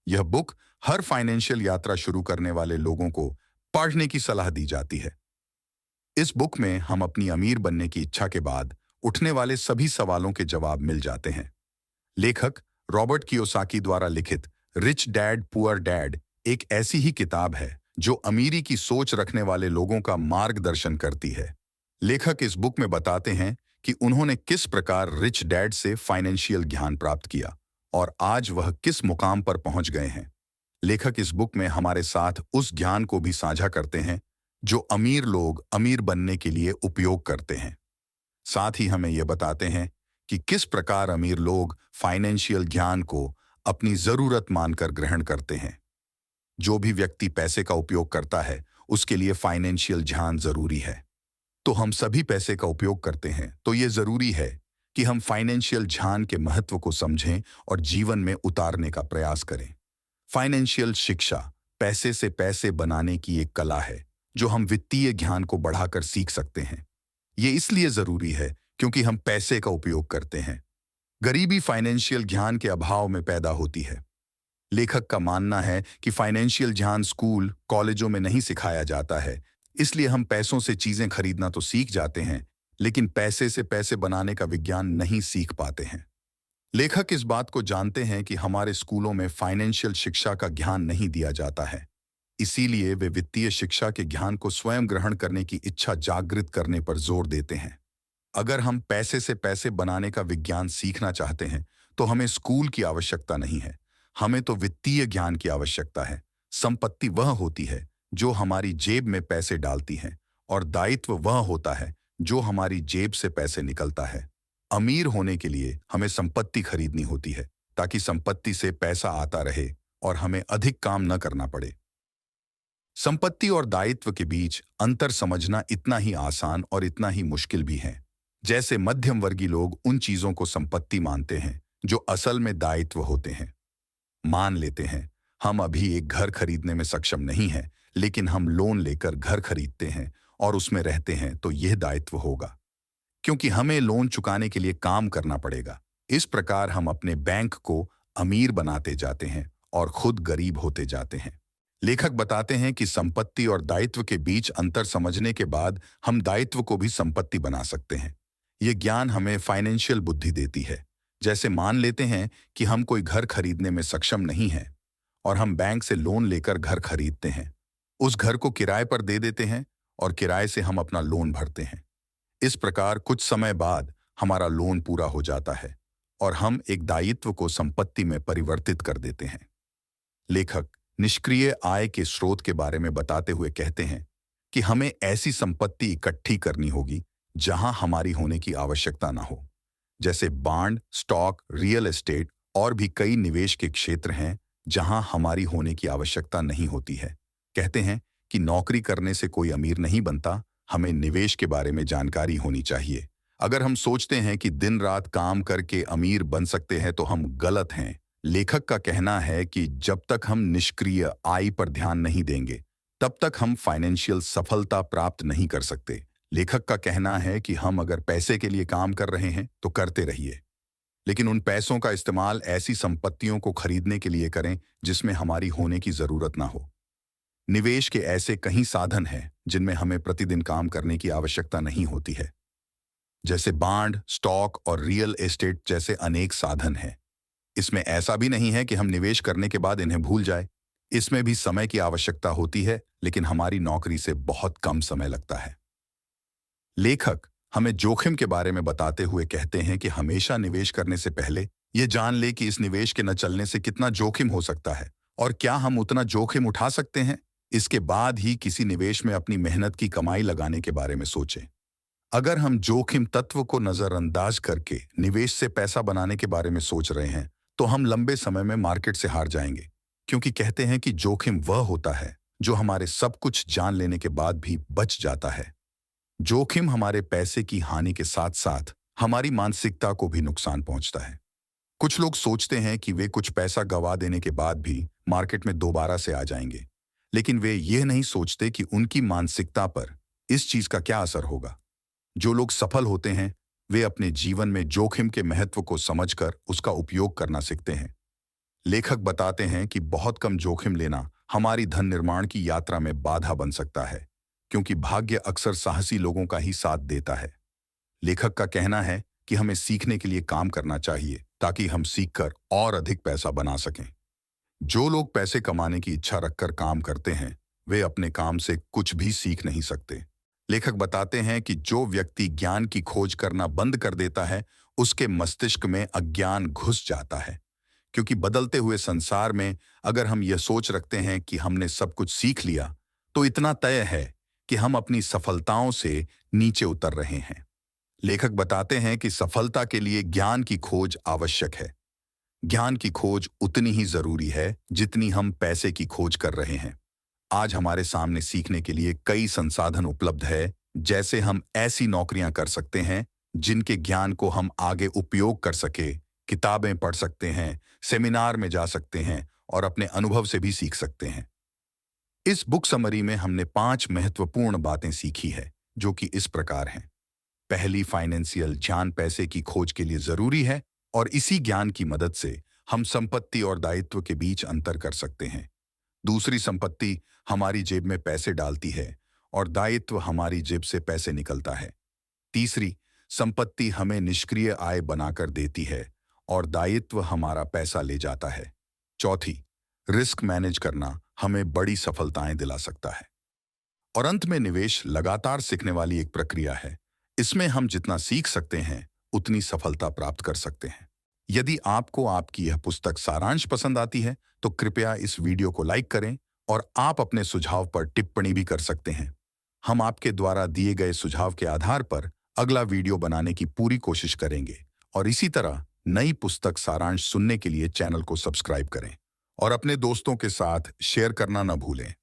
यह बुक हर फाइनेंशियल यात्रा शुरू करने वाले लोगों को पढ़ने की सलाह दी जाती है। इस बुक में हम अपनी अमीर बनने की इच्छा के बाद उठने वाले सभी सवालों के जवाब मिल जाते हैं। लेखक रॉबर्ट कियोसाकी द्वारा लिखित रिच डैड पुअर डैड एक ऐसी ही किताब है जो अमीरी की सोच रखने वाले लोगों का मार्गदर्शन करती है। लेखक इस बुक में बताते हैं कि उन्होंने किस प्रकार रिच डैड से फाइनेंशियल ज्ञान प्राप्त किया और आज वह किस मुकाम पर पहुंच गए हैं। लेखक इस बुक में हमारे साथ उस ज्ञान को भी साझा करते हैं जो अमीर लोग अमीर बनने के लिए उपयोग करते हैं। साथ ही हमें यह बताते हैं कि किस प्रकार अमीर लोग फाइनेंशियल ज्ञान को अपनी जरूरत मानकर ग्रहण करते हैं। जो भी व्यक्ति पैसे का उपयोग करता है उसके लिए फाइनेंशियल ज्ञान जरूरी है। तो हम सभी पैसे का उपयोग करते हैं, तो ये जरूरी है कि हम फाइनेंशियल ज्ञान के महत्व को समझें और जीवन में उतारने का प्रयास करें। फाइनेंशियल शिक्षा पैसे से पैसे बनाने की एक कला है जो हम वित्तीय ज्ञान को बढ़ाकर सीख सकते हैं। ये इसलिए जरूरी है क्योंकि हम पैसे का उपयोग करते हैं। गरीबी फाइनेंशियल ज्ञान के अभाव में पैदा होती है। लेखक का मानना है कि फाइनेंशियल ज्ञान स्कूल कॉलेजों में नहीं सिखाया जाता है, इसलिए हम पैसों से चीजें खरीदना तो सीख जाते हैं लेकिन पैसे से पैसे बनाने का विज्ञान नहीं सीख पाते हैं। लेखक इस बात को जानते हैं कि हमारे स्कूलों में फाइनेंशियल शिक्षा का ज्ञान नहीं दिया जाता है, इसीलिए वे वित्तीय शिक्षा के ज्ञान को स्वयं ग्रहण करने की इच्छा जागृत करने पर जोर देते हैं। अगर हम पैसे से पैसे बनाने का विज्ञान सीखना चाहते हैं तो हमें स्कूल की आवश्यकता नहीं है, हमें तो वित्तीय ज्ञान की आवश्यकता है। संपत्ति वह होती है जो हमारी जेब में पैसे डालती है और दायित्व वह होता है जो हमारी जेब से पैसे निकलता है। अमीर होने के लिए हमें संपत्ति खरीदनी होती है ताकि संपत्ति से पैसा आता रहे और हमें अधिक काम न करना पड़े। संपत्ति और दायित्व के बीच अंतर समझना इतना ही आसान और इतना ही मुश्किल भी है जैसे मध्यम वर्गीय लोग उन चीजों को संपत्ति मानते हैं जो असल में दायित्व होते हैं। मान लेते हैं हम अभी एक घर खरीदने में सक्षम नहीं हैं, लेकिन हम लोन लेकर घर खरीदते हैं और उसमें रहते हैं, तो यह दायित्व होगा क्योंकि हमें लोन चुकाने के लिए काम करना पड़ेगा। इस प्रकार हम अपने बैंक को अमीर बनाते जाते हैं और खुद गरीब होते जाते हैं। लेखक बताते हैं कि संपत्ति और दायित्व के बीच अंतर समझने के बाद हम दायित्व को भी संपत्ति बना सकते हैं। यह ज्ञान हमें फाइनेंशियल बुद्धि देती है। जैसे मान लेते हैं कि हम कोई घर खरीदने में सक्षम नहीं हैं और हम बैंक से लोन लेकर घर खरीदते हैं, उस घर को किराए पर दे देते हैं और किराए से हम अपना लोन भरते हैं। इस प्रकार कुछ समय बाद हमारा लोन पूरा हो जाता है और हम एक दायित्व को संपत्ति में परिवर्तित कर देते हैं। लेखक निष्क्रिय आय के स्रोत के बारे में बताते हुए कहते हैं कि हमें ऐसी संपत्ति इकट्ठी करनी होगी जहां हमारी होने की आवश्यकता ना हो। जैसे बॉन्ड, स्टॉक, रियल एस्टेट और भी कई निवेश के क्षेत्र हैं जहां हमारी होने की आवश्यकता नहीं होती है। कहते हैं कि नौकरी करने से कोई अमीर नहीं बनता, हमें निवेश के बारे में जानकारी होनी चाहिए। अगर हम सोचते हैं कि दिन रात काम करके अमीर बन सकते हैं तो हम गलत हैं। लेखक का कहना है कि जब तक हम निष्क्रिय आय पर ध्यान नहीं देंगे तब तक हम फाइनेंशियल सफलता प्राप्त नहीं कर सकते। लेखक का कहना है कि हम अगर पैसे के लिए काम कर रहे हैं तो करते रहिए, लेकिन उन पैसों का इस्तेमाल ऐसी संपत्तियों को खरीदने के लिए करें जिसमें हमारी होने की जरूरत ना हो। निवेश के ऐसे कई साधन हैं जिनमें हमें प्रतिदिन काम करने की आवश्यकता नहीं होती है, जैसे बॉन्ड, स्टॉक और रियल एस्टेट जैसे अनेक साधन हैं। इसमें ऐसा भी नहीं है कि हम निवेश करने के बाद इन्हें भूल जाए। इसमें भी समय की आवश्यकता होती है, लेकिन हमारी नौकरी से बहुत कम समय लगता है। लेखक हमें जोखिम के बारे में बताते हुए कहते हैं कि हमेशा निवेश करने से पहले यह जान ले कि इस निवेश के न चलने से कितना जोखिम हो सकता है और क्या हम उतना जोखिम उठा सकते हैं। इसके बाद ही किसी निवेश में अपनी मेहनत की कमाई लगाने के बारे में सोचें। अगर हम जोखिम तत्व को नजरअंदाज करके निवेश से पैसा बनाने के बारे में सोच रहे हैं तो हम लंबे समय में मार्केट से हार जाएंगे, क्योंकि कहते हैं कि जोखिम वह होता है जो हमारे सब कुछ जान लेने के बाद भी बच जाता है। जोखिम हमारे पैसे की हानि के साथ साथ हमारी मानसिकता को भी नुकसान पहुंचता है। कुछ लोग सोचते हैं कि वे कुछ पैसा गंवा देने के बाद भी मार्केट में दोबारा से आ जाएंगे, लेकिन वे यह नहीं सोचते कि उनकी मानसिकता पर इस चीज का क्या असर होगा। जो लोग सफल होते हैं वे अपने जीवन में जोखिम के महत्व को समझकर उसका उपयोग करना सीखते हैं। लेखक बताते हैं कि बहुत कम जोखिम लेना हमारी धन निर्माण की यात्रा में बाधा बन सकता है, क्योंकि भाग्य अक्सर साहसी लोगों का ही साथ देता है। लेखक का कहना है कि हमें सीखने के लिए काम करना चाहिए ताकि हम सीखकर और अधिक पैसा बना सकें। जो लोग पैसे कमाने की इच्छा रखकर काम करते हैं, वे अपने काम से कुछ भी सीख नहीं सकते। लेखक बताते हैं कि जो व्यक्ति ज्ञान की खोज करना बंद कर देता है, उसके मस्तिष्क में अज्ञान घुस जाता है। क्योंकि बदलते हुए संसार में अगर हम यह सोच रखते हैं कि हमने सब कुछ सीख लिया, तो इतना तय है कि हम अपनी सफलताओं से नीचे उतर रहे हैं। लेखक बताते हैं कि सफलता के लिए ज्ञान की खोज आवश्यक है। ज्ञान की खोज उतनी ही जरूरी है जितनी हम पैसे की खोज कर रहे हैं। आज हमारे सामने सीखने के लिए कई संसाधन उपलब्ध है, जैसे हम ऐसी नौकरियां कर सकते हैं जिनके ज्ञान को हम आगे उपयोग कर सके, किताबें पढ़ सकते हैं, सेमिनार में जा सकते हैं और अपने अनुभव से भी सीख सकते हैं। इस बुक समरी में हमने 5 महत्वपूर्ण बातें सीखी है, जो कि इस प्रकार हैं। पहली, फाइनेंशियल ज्ञान पैसे की खोज के लिए जरूरी है और इसी ज्ञान की मदद से हम संपत्ति और दायित्व के बीच अंतर कर सकते हैं। दूसरी, संपत्ति हमारी जेब में पैसे डालती है और दायित्व हमारी जेब से पैसे निकलता है। तीसरी, संपत्ति हमें निष्क्रिय आय बनाकर देती है और दायित्व हमारा पैसा ले जाता है। चौथी, रिस्क मैनेज करना हमें बड़ी सफलताएं दिला सकता है। और अंत में, निवेश लगातार सीखने वाली एक प्रक्रिया है। इसमें हम जितना सीख सकते हैं, उतनी सफलता प्राप्त कर सकते हैं। यदि आपको आपकी यह पुस्तक सारांश पसंद आती है, तो कृपया इस वीडियो को लाइक करें और आप अपने सुझाव पर टिप्पणी भी कर सकते हैं। हम आपके द्वारा दिए गए सुझाव के आधार पर अगला वीडियो बनाने की पूरी कोशिश करेंगे। और इसी तरह नई पुस्तक सारांश सुनने के लिए चैनल को सब्सक्राइब करें और अपने दोस्तों के साथ शेयर करना न भूलें।